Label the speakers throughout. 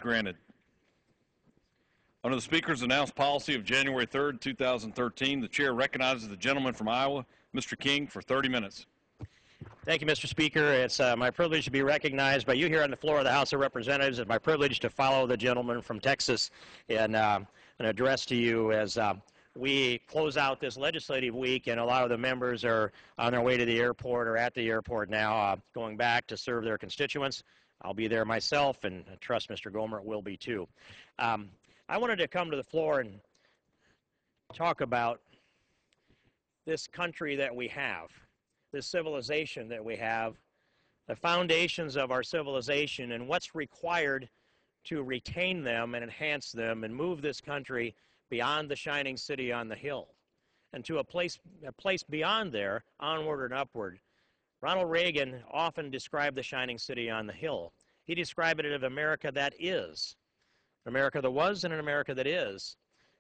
Speaker 1: granted. Under the Speaker's announced policy of January 3rd, 2013, the Chair recognizes the gentleman from Iowa, Mr. King, for 30 minutes.
Speaker 2: Thank you, Mr. Speaker. It's my privilege to be recognized by you here on the floor of the House of Representatives. It's my privilege to follow the gentleman from Texas in an address to you as we close out this legislative week, and a lot of the members are on their way to the airport or at the airport now, going back to serve their constituents. I'll be there myself, and I trust Mr. Gohmert will be too. I wanted to come to the floor and talk about this country that we have, this civilization that we have, the foundations of our civilization, and what's required to retain them and enhance them and move this country beyond the shining city on the hill and to a place beyond there, onward and upward. Ronald Reagan often described the shining city on the hill. He described it as America that is, an America that was and an America that is.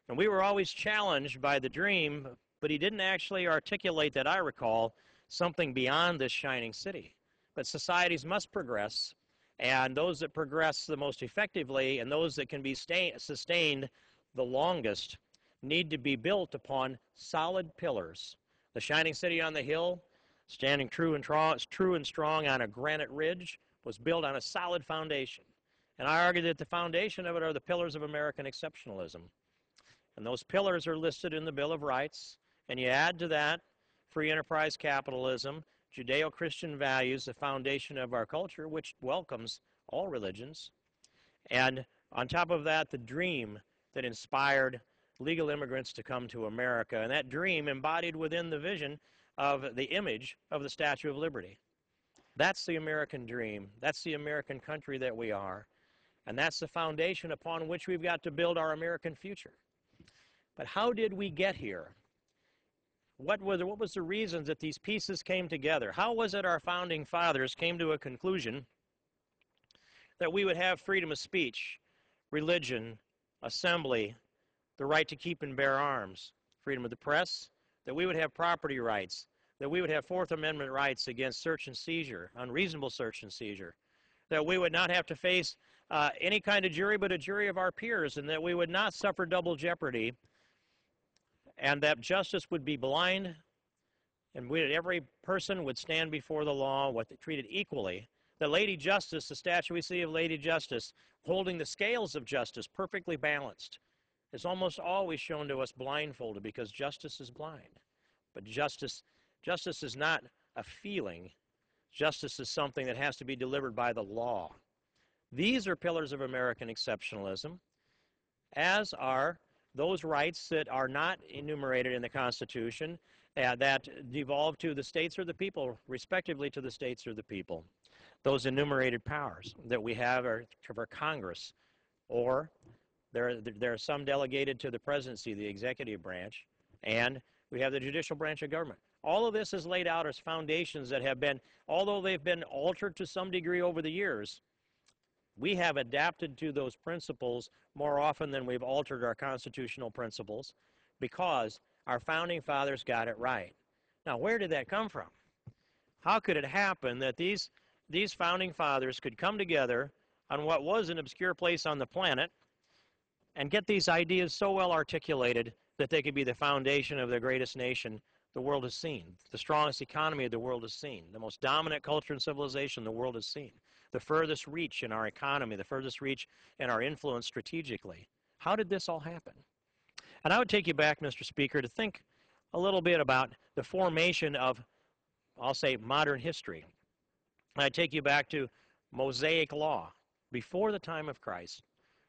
Speaker 2: And we were always challenged by the dream, but he didn't actually articulate, that I recall, something beyond this shining city. But societies must progress, and those that progress the most effectively and those that can be sustained the longest need to be built upon solid pillars. The shining city on the hill, standing true and strong on a granite ridge, was built on a solid foundation. And I argue that the foundation of it are the pillars of American exceptionalism. And those pillars are listed in the Bill of Rights. And you add to that free enterprise capitalism, Judeo-Christian values, the foundation of our culture, which welcomes all religions. And on top of that, the dream that inspired legal immigrants to come to America. And that dream embodied within the vision of the image of the Statue of Liberty. That's the American dream. That's the American country that we are. And that's the foundation upon which we've got to build our American future. But how did we get here? What was the reasons that these pieces came together? How was it our founding fathers came to a conclusion that we would have freedom of speech, religion, assembly, the right to keep and bear arms, freedom of the press, that we would have property rights, that we would have Fourth Amendment rights against search and seizure, unreasonable search and seizure, that we would not have to face any kind of jury but a jury of our peers, and that we would not suffer double jeopardy, and that justice would be blind, and every person would stand before the law, treated equally. The Lady Justice, the statue we see of Lady Justice, holding the scales of justice perfectly balanced, is almost always shown to us blindfolded because justice is blind. But justice is not a feeling. Justice is something that has to be delivered by the law. These are pillars of American exceptionalism, as are those rights that are not enumerated in the Constitution that devolve to the states or the people, respectively to the states or the people. Those enumerated powers that we have are for Congress, or there are some delegated to the presidency, the executive branch, and we have the judicial branch of government. All of this is laid out as foundations that have been, although they've been altered to some degree over the years, we have adapted to those principles more often than we've altered our constitutional principles because our founding fathers got it right. Now, where did that come from? How could it happen that these founding fathers could come together on what was an obscure place on the planet and get these ideas so well articulated that they could be the foundation of the greatest nation the world has seen, the strongest economy the world has seen, the most dominant culture and civilization the world has seen, the furthest reach in our economy, the furthest reach in our influence strategically? How did this all happen? And I would take you back, Mr. Speaker, to think a little bit about the formation of, I'll say, modern history. I'd take you back to Mosaic law, before the time of Christ,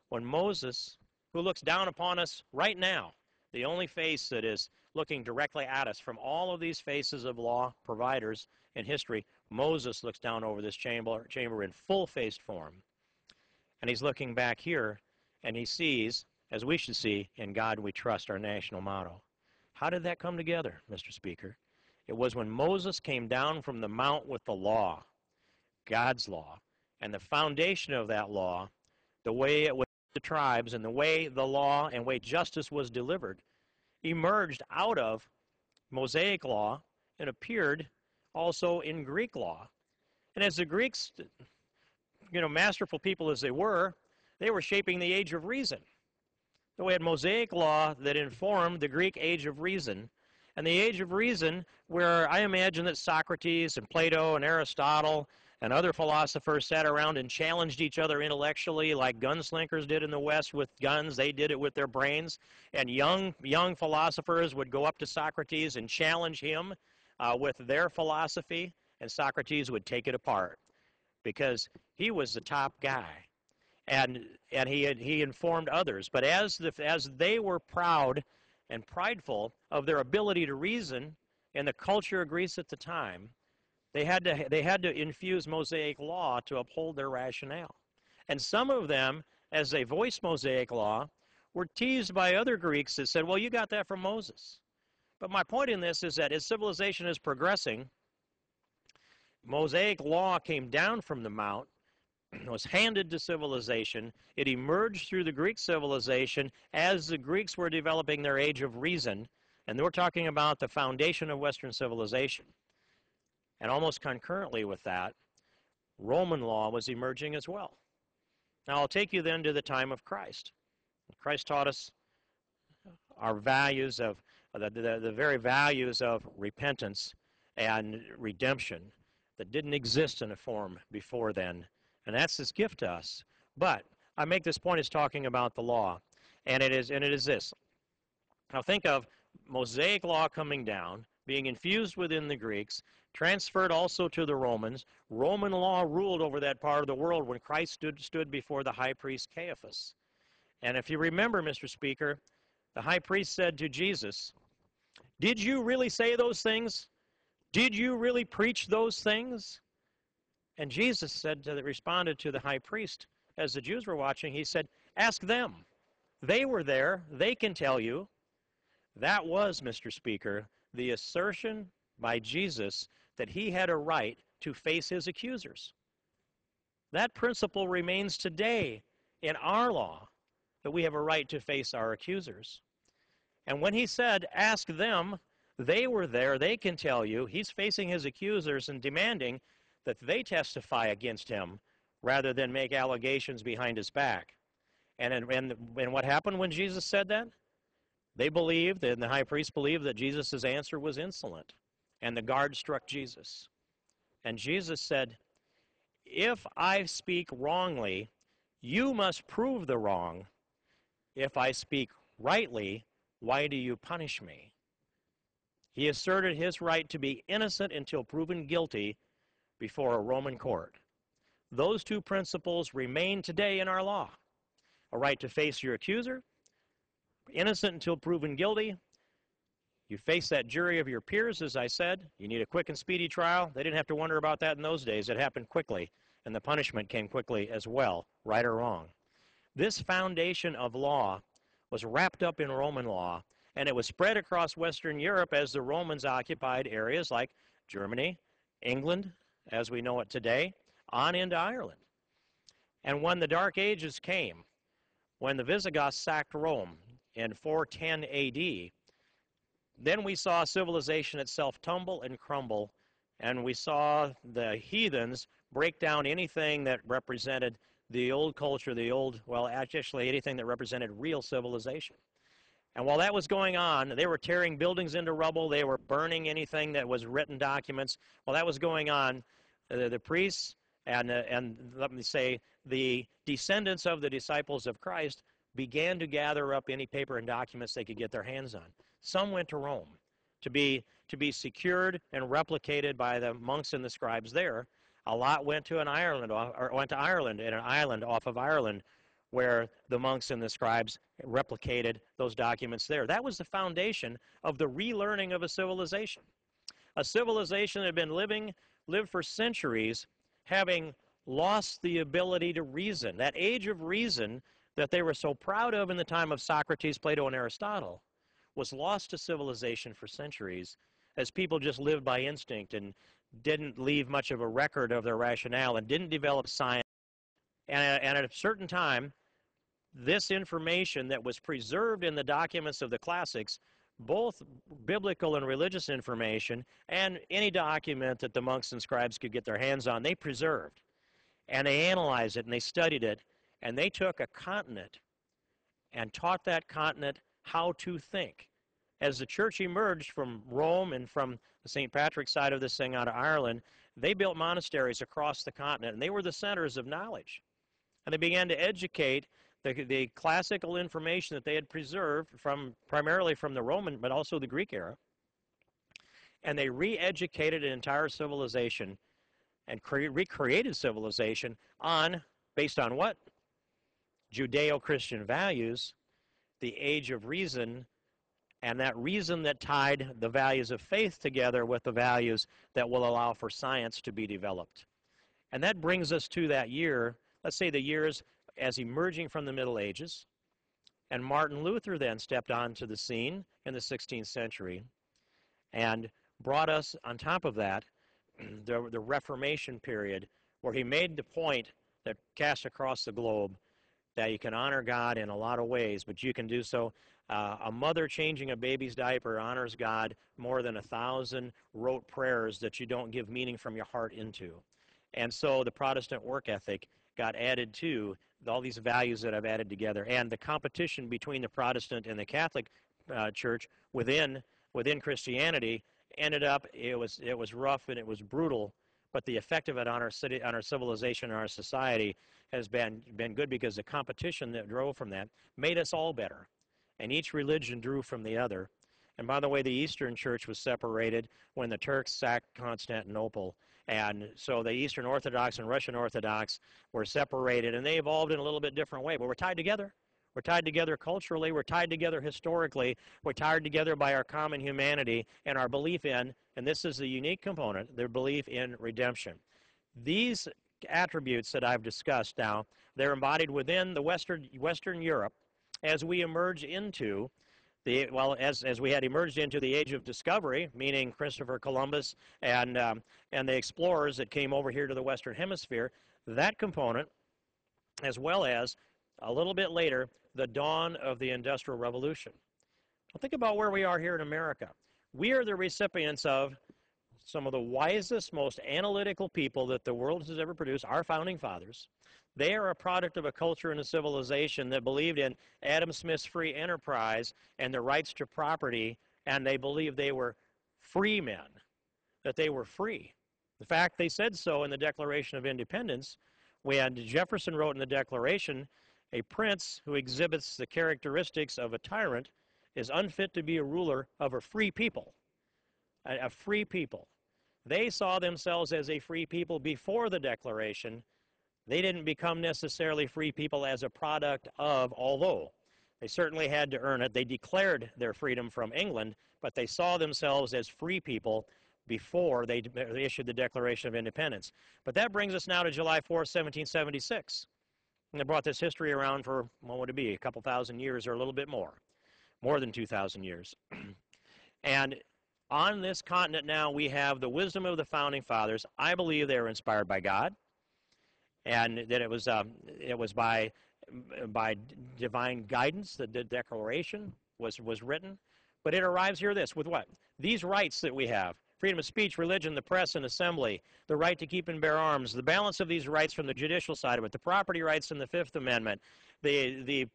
Speaker 2: when Moses, who looks down upon us right now, the only face that is looking directly at us from all of these faces of law providers in history, Moses looks down over this chamber in full-faced form. And he's looking back here, and he sees, as we should see, in God we trust, our national motto. How did that come together, Mr. Speaker? It was when Moses came down from the mount with the law, God's law, and the foundation of that law, the way it was the tribes, and the way the law and way justice was delivered, emerged out of Mosaic law and appeared also in Greek law. And as the Greeks, masterful people as they were, They were shaping the age of reason. So we had Mosaic law that informed the Greek age of reason, and the age of reason where I imagine that Socrates and Plato and Aristotle and other philosophers sat around and challenged each other intellectually like gunslingers did in the West with guns. They did it with their brains. And young philosophers would go up to Socrates and challenge him with their philosophy, and Socrates would take it apart because he was the top guy. And he informed others. But as they were proud and prideful of their ability to reason in the culture of Greece at the time, they had to infuse Mosaic law to uphold their rationale. And some of them, as they voiced Mosaic law, were teased by other Greeks that said, well, you got that from Moses. But my point in this is that as civilization is progressing, Mosaic law came down from the mount, was handed to civilization. It emerged through the Greek civilization as the Greeks were developing their age of reason, and we're talking about the foundation of Western civilization. And almost concurrently with that, Roman law was emerging as well. Now I'll take you then to the time of Christ. Christ taught us our values of, the very values of repentance and redemption that didn't exist in a form before then. And that's his gift to us. But I make this point as talking about the law, and it is this. Now think of Mosaic law coming down, being infused within the Greeks, transferred also to the Romans. Roman law ruled over that part of the world when Christ stood before the high priest Caiaphas. And if you remember, Mr. Speaker, the high priest said to Jesus, "Did you really say those things? Did you really preach those things?" And Jesus responded to the high priest, as the Jews were watching, he said, "Ask them. They were there. They can tell you." That was, Mr. Speaker, the assertion by Jesus that he had a right to face his accusers. That principle remains today in our law, that we have a right to face our accusers. And when he said, "Ask them, they were there, they can tell you," he's facing his accusers and demanding that they testify against him rather than make allegations behind his back. And what happened when Jesus said that? They believed, and the high priest believed, that Jesus' answer was insolent. And the guard struck Jesus. And Jesus said, "If I speak wrongly, you must prove the wrong. If I speak rightly, why do you punish me?" He asserted his right to be innocent until proven guilty before a Roman court. Those two principles remain today in our law. A right to face your accuser, innocent until proven guilty. You face that jury of your peers, as I said. You need a quick and speedy trial. They didn't have to wonder about that in those days. It happened quickly, and the punishment came quickly as well, right or wrong. This foundation of law was wrapped up in Roman law, and it was spread across Western Europe as the Romans occupied areas like Germany, England, as we know it today, on into Ireland. And when the Dark Ages came, when the Visigoths sacked Rome in 410 AD, then we saw civilization itself tumble and crumble, and we saw the heathens break down anything that represented the old culture, actually anything that represented real civilization. And while that was going on, they were tearing buildings into rubble, they were burning anything that was written documents. While that was going on, the priests and let me say, the descendants of the disciples of Christ began to gather up any paper and documents they could get their hands on. Some went to Rome to be secured and replicated by the monks and the scribes there. A lot went to Ireland in an island off of Ireland, where the monks and the scribes replicated those documents there. That was the foundation of the relearning of a civilization. A civilization that had been lived for centuries, having lost the ability to reason. That age of reason that they were so proud of in the time of Socrates, Plato, and Aristotle was lost to civilization for centuries as people just lived by instinct and didn't leave much of a record of their rationale and didn't develop science. And at a certain time, this information that was preserved in the documents of the classics, both biblical and religious information, and any document that the monks and scribes could get their hands on, they preserved. And they analyzed it, and they studied it, And they took a continent and taught that continent how to think. As the church emerged from Rome and from the St. Patrick's side of this thing out of Ireland, they built monasteries across the continent, and they were the centers of knowledge. And they began to educate the classical information that they had preserved primarily from the Roman, but also the Greek era. And they re-educated an entire civilization and recreated civilization based on what? Judeo-Christian values, the age of reason, and that reason that tied the values of faith together with the values that will allow for science to be developed. And that brings us to that year, let's say the years as emerging from the Middle Ages, and Martin Luther then stepped onto the scene in the 16th century and brought us, on top of that, the Reformation period, where he made the point that cast across the globe that you can honor God in a lot of ways, but you can do so. A mother changing a baby's diaper honors God more than 1,000 rote prayers that you don't give meaning from your heart into. And so the Protestant work ethic got added to all these values that I've added together. And the competition between the Protestant and the Catholic Church within Christianity ended up, it was rough and it was brutal, but the effect of it on our city, on our civilization, and our society has been good, because the competition that drove from that made us all better. And each religion drew from the other. And by the way, the Eastern Church was separated when the Turks sacked Constantinople. And so the Eastern Orthodox and Russian Orthodox were separated, and they evolved in a little bit different way. But we're tied together. We're tied together culturally. We're tied together historically. We're tied together by our common humanity and our belief in, and this is the unique component, their belief in redemption. These attributes that I've discussed now, they're embodied within the Western Europe as we emerge into as we had emerged into the age of discovery, meaning Christopher Columbus and the explorers that came over here to the Western Hemisphere, that component, as well as a little bit later, the dawn of the Industrial Revolution. Well, think about where we are here in America. We are the recipients of some of the wisest, most analytical people that the world has ever produced, our founding fathers. They are a product of a culture and a civilization that believed in Adam Smith's free enterprise and the rights to property, and they believed they were free men, that they were free. In fact, they said so in the Declaration of Independence, when Jefferson wrote in the Declaration, "A prince who exhibits the characteristics of a tyrant is unfit to be a ruler of a free people." A free people. They saw themselves as a free people before the Declaration. They didn't become necessarily free people as a product of, although they certainly had to earn it. They declared their freedom from England, but they saw themselves as free people before they issued the Declaration of Independence. But that brings us now to July 4th, 1776. And they brought this history around for, what would it be, a couple thousand years or a little bit more than 2,000 years. And on this continent now, we have the wisdom of the Founding Fathers. I believe they were inspired by God, and that it was by divine guidance that the Declaration was written. But it arrives here with what? These rights that we have: freedom of speech, religion, the press, and assembly, the right to keep and bear arms, the balance of these rights from the judicial side of it, the property rights in the Fifth Amendment, the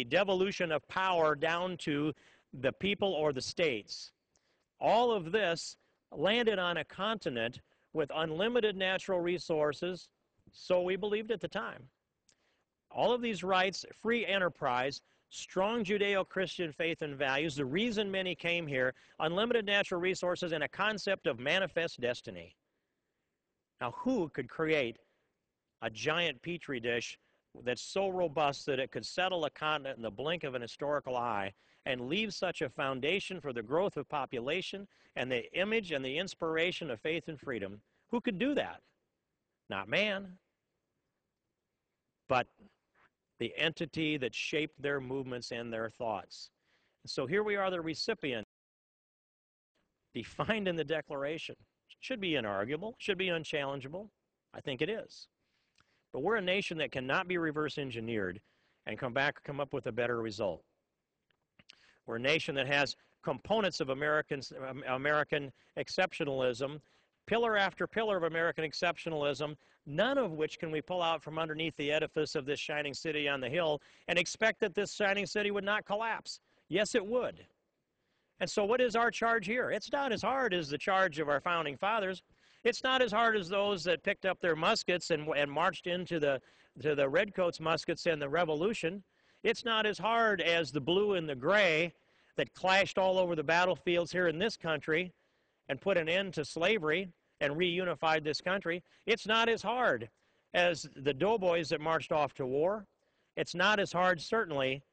Speaker 2: devolution of power down to the people or the states. All of this landed on a continent with unlimited natural resources, so we believed at the time. All of these rights, free enterprise, strong Judeo-Christian faith and values, the reason many came here, unlimited natural resources, and a concept of manifest destiny. Now, who could create a giant petri dish that's so robust that it could settle a continent in the blink of an historical eye and leave such a foundation for the growth of population and the image and the inspiration of faith and freedom? Who could do that? Not man, but the entity that shaped their movements and their thoughts. So here we are, the recipient, defined in the Declaration. Should be inarguable, should be unchallengeable. I think it is. But we're a nation that cannot be reverse engineered and come up with a better result. We're a nation that has components of American exceptionalism, pillar after pillar of American exceptionalism, none of which can we pull out from underneath the edifice of this shining city on the hill and expect that this shining city would not collapse. Yes, it would. And so what is our charge here? It's not as hard as the charge of our founding fathers. It's not as hard as those that picked up their muskets and marched into the Redcoats' muskets in the Revolution. It's not as hard as the blue and the gray that clashed all over the battlefields here in this country and put an end to slavery and reunified this country. It's not as hard as the doughboys that marched off to war. It's not as hard, certainly,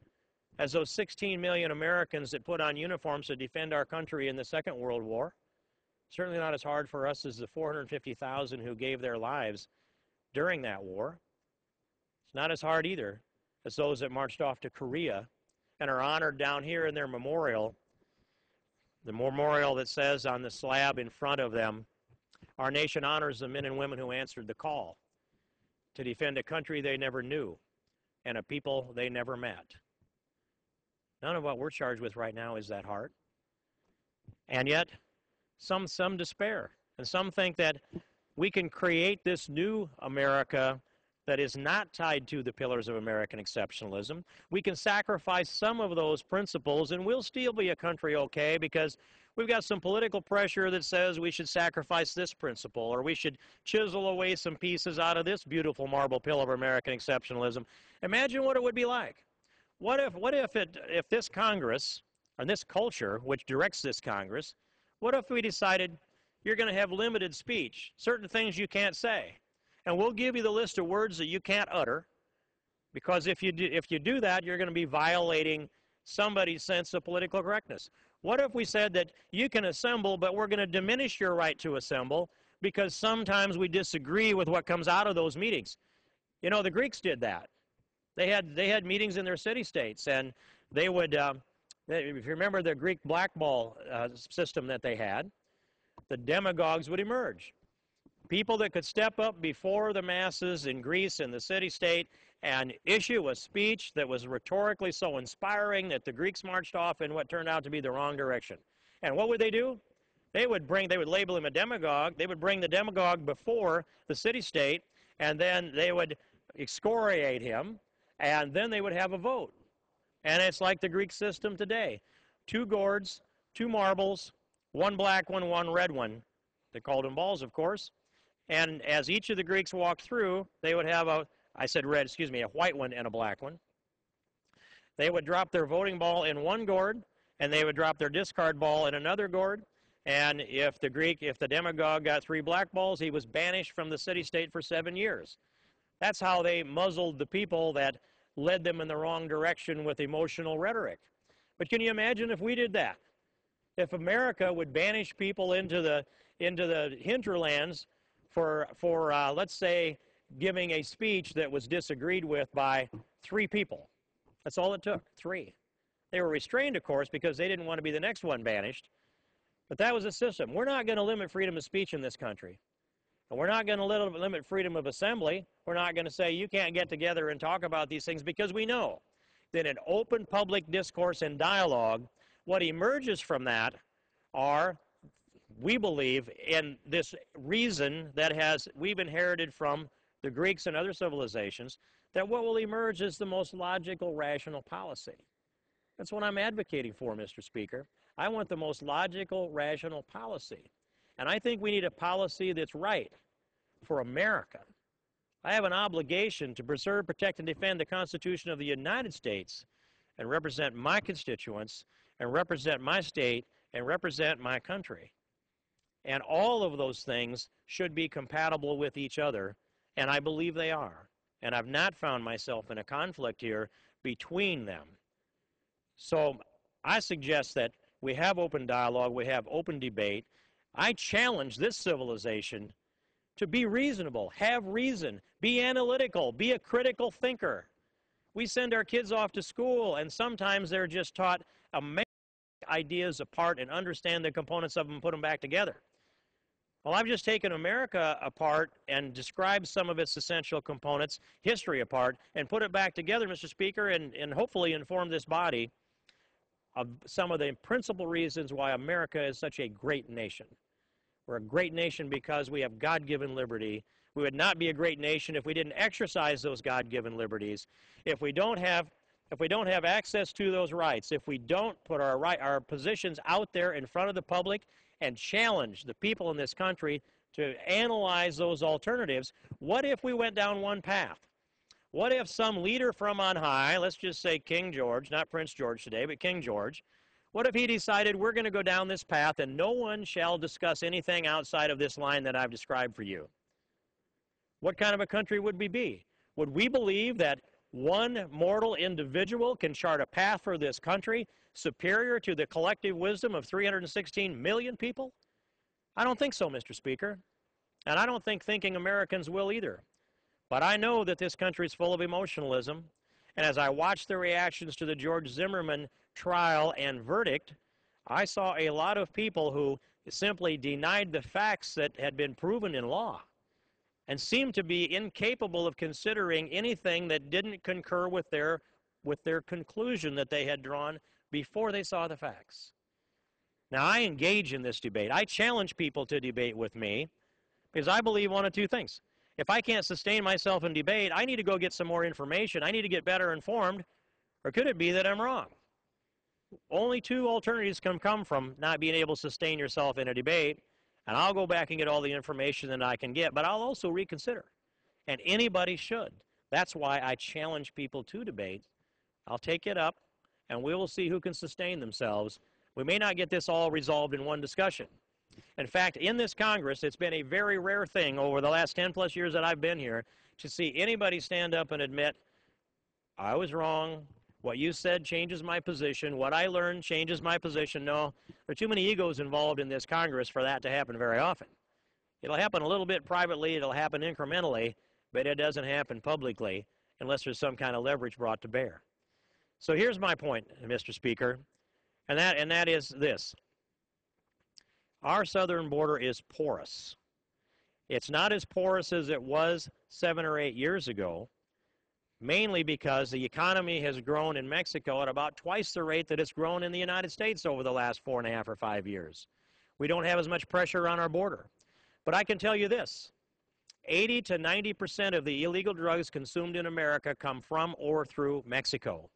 Speaker 2: as those 16 million Americans that put on uniforms to defend our country in the Second World War. Certainly not as hard for us as the 450,000 who gave their lives during that war. It's not as hard either as those that marched off to Korea and are honored down here in their memorial, the memorial that says on the slab in front of them, "Our nation honors the men and women who answered the call to defend a country they never knew and a people they never met." None of what we're charged with right now is that hard. And yet, some despair. And some think that we can create this new America that is not tied to the pillars of American exceptionalism. We can sacrifice some of those principles and we'll still be a country okay because we've got some political pressure that says we should sacrifice this principle or we should chisel away some pieces out of this beautiful marble pillar of American exceptionalism. Imagine what it would be like. What if this Congress, and this culture, which directs this Congress, what if we decided you're going to have limited speech, certain things you can't say, and we'll give you the list of words that you can't utter, because if you do that, you're going to be violating somebody's sense of political correctness. What if we said that you can assemble, but we're going to diminish your right to assemble because sometimes we disagree with what comes out of those meetings? You know, the Greeks did that. They had meetings in their city-states, and they would, if you remember the Greek blackball system that they had, the demagogues would emerge. People that could step up before the masses in Greece and the city-state and issue a speech that was rhetorically so inspiring that the Greeks marched off in what turned out to be the wrong direction. And what would they do? They would label him a demagogue. They would bring the demagogue before the city-state, and then they would excoriate him, and then they would have a vote. And it's like the Greek system today. 2 gourds, 2 marbles, 1 black one, 1 red one. They called them balls, of course. And as each of the Greeks walked through, they would have a white one and a black one. They would drop their voting ball in 1 gourd, and they would drop their discard ball in another gourd. And if the demagogue got 3 black balls, he was banished from the city-state for 7 years. That's how they muzzled the people that led them in the wrong direction with emotional rhetoric. But can you imagine if we did that? If America would banish people into the hinterlands for let's say, giving a speech that was disagreed with by 3 people. That's all it took, 3. They were restrained, of course, because they didn't want to be the next one banished. But that was the system. We're not going to limit freedom of speech in this country. And we're not going to limit freedom of assembly. We're not going to say you can't get together and talk about these things, because we know that in open public discourse and dialogue, what emerges from that are, we believe, in this reason that we've inherited from the Greeks and other civilizations, that what will emerge is the most logical, rational policy. That's what I'm advocating for, Mr. Speaker. I want the most logical, rational policy. And I think we need a policy that's right for America. I have an obligation to preserve, protect, and defend the Constitution of the United States and represent my constituents and represent my state and represent my country. And all of those things should be compatible with each other, and I believe they are. And I've not found myself in a conflict here between them. So I suggest that we have open dialogue, we have open debate. I challenge this civilization to be reasonable, have reason, be analytical, be a critical thinker. We send our kids off to school, and sometimes they're just taught to make ideas apart and understand the components of them and put them back together. Well, I've just taken America apart and described some of its essential components, history apart, and put it back together, Mr. Speaker, and hopefully inform this body of some of the principal reasons why America is such a great nation. We're a great nation because we have God-given liberty. We would not be a great nation if we didn't exercise those God-given liberties. If we don't have access to those rights, if we don't put our positions out there in front of the public and challenge the people in this country to analyze those alternatives, what if we went down one path? What if some leader from on high, let's just say King George, not Prince George today, but King George, what if he decided we're going to go down this path and no one shall discuss anything outside of this line that I've described for you? What kind of a country would we be? Would we believe that one mortal individual can chart a path for this country superior to the collective wisdom of 316 million people? I don't think so, Mr. Speaker. And I don't think thinking Americans will either. But I know that this country is full of emotionalism. And as I watched the reactions to the George Zimmerman trial and verdict, I saw a lot of people who simply denied the facts that had been proven in law and seemed to be incapable of considering anything that didn't concur with their conclusion that they had drawn before they saw the facts. Now, I engage in this debate. I challenge people to debate with me because I believe one of two things. If I can't sustain myself in debate, I need to go get some more information. I need to get better informed. Or could it be that I'm wrong? Only two alternatives can come from not being able to sustain yourself in a debate, and I'll go back and get all the information that I can get, but I'll also reconsider. And anybody should. That's why I challenge people to debate. I'll take it up, and we will see who can sustain themselves. We may not get this all resolved in one discussion. In fact, in this Congress, it's been a very rare thing over the last 10-plus years that I've been here to see anybody stand up and admit, I was wrong, what you said changes my position, what I learned changes my position. No, there are too many egos involved in this Congress for that to happen very often. It'll happen a little bit privately, it'll happen incrementally, but it doesn't happen publicly unless there's some kind of leverage brought to bear. So here's my point, Mr. Speaker, and that is this. Our southern border is porous. It's not as porous as it was 7 or 8 years ago, mainly because the economy has grown in Mexico at about twice the rate that it's grown in the United States over the last 4.5 or 5 years. We don't have as much pressure on our border. But I can tell you this, 80 to 90% of the illegal drugs consumed in America come from or through Mexico.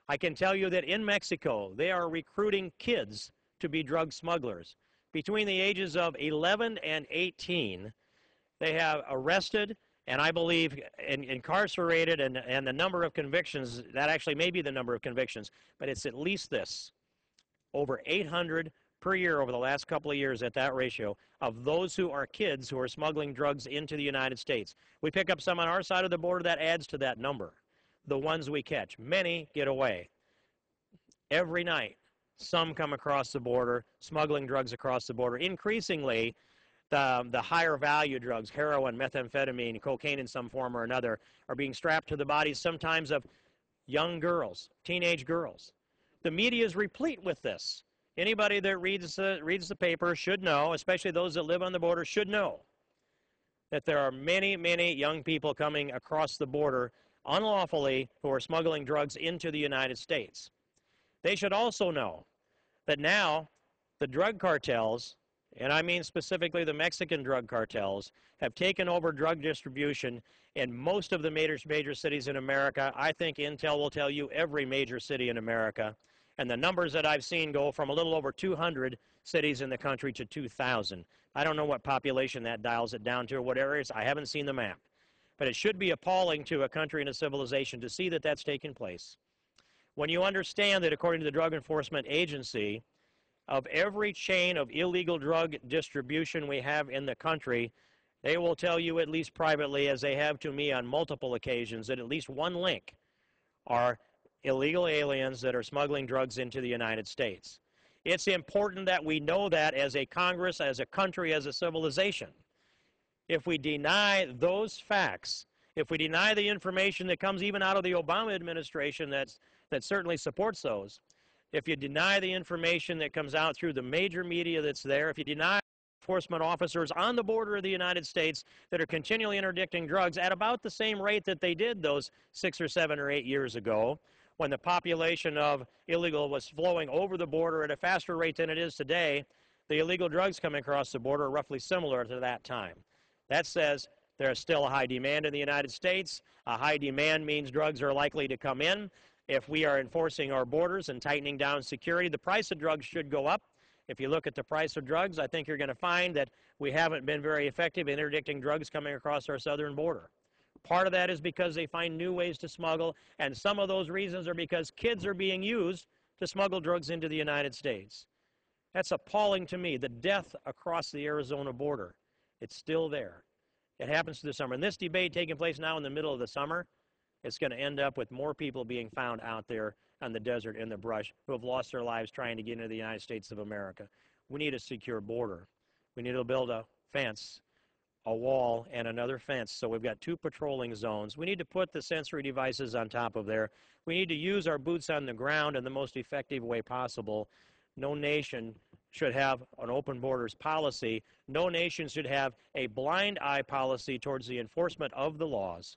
Speaker 2: I can tell you that in Mexico, they are recruiting kids to be drug smugglers. Between the ages of 11 and 18, they have arrested and I believe incarcerated, and the number of convictions, that actually may be the number of convictions, but it's at least this, over 800 per year over the last couple of years at that ratio of those who are kids who are smuggling drugs into the United States. We pick up some on our side of the border, that adds to that number. The ones we catch, many get away. Every night, some come across the border, smuggling drugs across the border. Increasingly, the higher value drugs, heroin, methamphetamine, cocaine in some form or another, are being strapped to the bodies sometimes of young girls, teenage girls. The media is replete with this. Anybody that reads the paper should know, especially those that live on the border, should know that there are many, many young people coming across the border unlawfully who are smuggling drugs into the United States. They should also know that now the drug cartels, and I mean specifically the Mexican drug cartels, have taken over drug distribution in most of the major cities in America. I think Intel will tell you every major city in America. And the numbers that I've seen go from a little over 200 cities in the country to 2,000. I don't know what population that dials it down to or what areas. I haven't seen the map. But it should be appalling to a country and a civilization to see that that's taking place. When you understand that, according to the Drug Enforcement Agency, of every chain of illegal drug distribution we have in the country, they will tell you, at least privately, as they have to me on multiple occasions, that at least one link are illegal aliens that are smuggling drugs into the United States. It's important that we know that as a Congress, as a country, as a civilization. If we deny those facts, if we deny the information that comes even out of the Obama administration that certainly supports those, if you deny the information that comes out through the major media that's there, if you deny enforcement officers on the border of the United States that are continually interdicting drugs at about the same rate that they did those 6 or 7 or 8 years ago, when the population of illegal was flowing over the border at a faster rate than it is today, the illegal drugs coming across the border are roughly similar to that time. That says there is still a high demand in the United States. A high demand means drugs are likely to come in. If we are enforcing our borders and tightening down security, the price of drugs should go up. If you look at the price of drugs, I think you're going to find that we haven't been very effective in interdicting drugs coming across our southern border. Part of that is because they find new ways to smuggle, and some of those reasons are because kids are being used to smuggle drugs into the United States. That's appalling to me, the death across the Arizona border. It's still there. It happens through the summer. And this debate taking place now in the middle of the summer, it's going to end up with more people being found out there on the desert in the brush who have lost their lives trying to get into the United States of America. We need a secure border. We need to build a fence, a wall, and another fence. So we've got 2 patrolling zones. We need to put the sensory devices on top of there. We need to use our boots on the ground in the most effective way possible. No nation should have an open borders policy. No nation should have a blind eye policy towards the enforcement of the laws.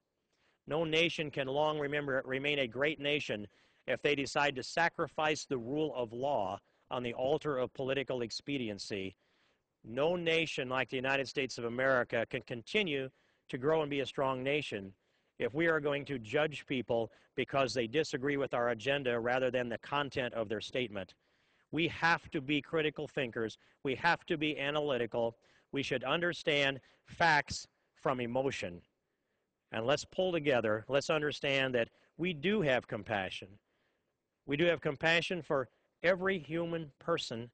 Speaker 2: No nation can long remain a great nation if they decide to sacrifice the rule of law on the altar of political expediency. No nation like the United States of America can continue to grow and be a strong nation if we are going to judge people because they disagree with our agenda rather than the content of their statement. We have to be critical thinkers. We have to be analytical. We should understand facts from emotion. And let's pull together. Let's understand that we do have compassion. We do have compassion for every human person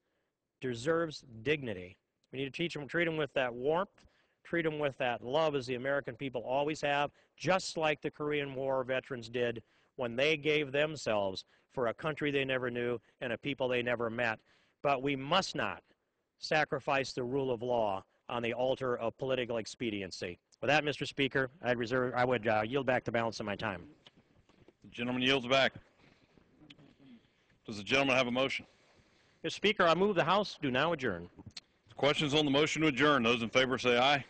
Speaker 2: deserves dignity. We need to treat them with that warmth, treat them with that love as the American people always have, just like the Korean War veterans did when they gave themselves for a country they never knew and a people they never met. But we must not sacrifice the rule of law on the altar of political expediency. With that, Mr. Speaker, I would yield back the balance of my time.
Speaker 1: The gentleman yields back. Does the gentleman have a motion?
Speaker 2: Mr. Speaker, I move the House do now adjourn.
Speaker 1: Questions on the motion to adjourn? Those in favor say aye.